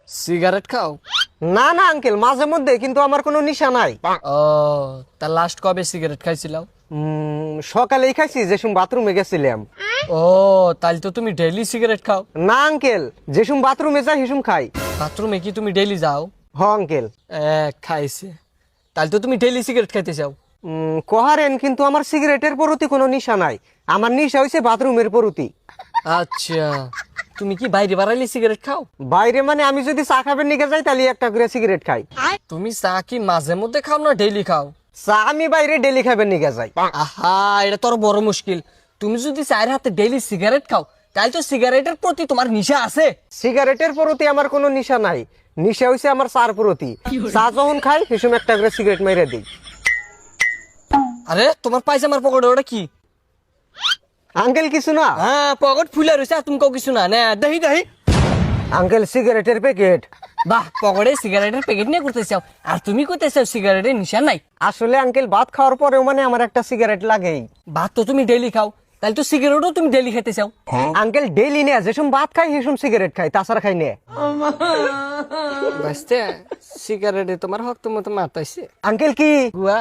Cigarette খাও? না না আঙ্কেল, মাঝে মধ্যে, কিন্তু আমার কোনো নেশা নাই। ও, তা লাস্ট কবে সিগারেট খাইছিলাও? সকালেই খাইছি, যে সময় বাথরুমে গেছিলাম। ও, তাহলে তো তুমি ডেইলি সিগারেট খাও। না আঙ্কেল, যে সময় বাথরুমে যাই সেসম খাই। বাথরুমে কি তুমি ডেইলি যাও? হ আঙ্কেল। খাইছে, তাহলে তো তুমি ডেইলি সিগারেট খাইতে চাও। কহারেন, কিন্তু আমার সিগারেটের প্রতি কোনো নেশা নাই। আমার নেশা হইছে বাথরুমের প্রতি। আচ্ছা, তুমি কি বাইরে বাড়াইলে সিগারেট খাও? বাইরে মানে আমি যদি চা খাবেন নিকে যাই তাহলে একটা করে সিগারেট খাই। তুমি চা কি মাঝে মধ্যে খাও না ডেইলি খাও? চা আমি বাইরে ডেলি খাবেন নিকে যাই। আহা, এটা তোর বড় মুশকিল। তুমি যদি চায়ের হাতে ডেইলি সিগারেট খাও, তাহলে তো সিগারেটের প্রতি তোমার নেশা আছে। সিগারেটের প্রতি আমার কোনো নেশা নাই, নেশা হইছে আমার চার প্রতি। চা যখন খাই সে সময় একটা করে সিগারেট মেরে দিই। আরে, তোমার পায়জামার পকেটে ওটা কি? আঙ্কেল কিছু না। হ্যাঁ, পকেট ফুলে রয়েছে, আর তুমি কাউ কিছু না। না, দেখি দেখি। আঙ্কেল সিগারেটের প্যাকেট। বাহ, পকেটে সিগারেটের প্যাকেট নিয়ে করতে চাও, আর তুমি করতে চাও সিগারেটের নেশা নাই। আসলে আঙ্কেল ভাত খাওয়ার পরেও মানে আমার একটা সিগারেট লাগেই। ভাত তো তুমি ডেইলি খাও, তাহলে তো সিগারেটও তুমি ডেইলি খেতে চাও। আঙ্কেল ডেইলি নেয়, যেসম ভাত খাই সেসম সিগারেট খাই, তাছাড়া খাই নে। বাঁচতে সিগারেটে তোমার হক তো মতো মাতাইছে। আঙ্কেল কি গুয়া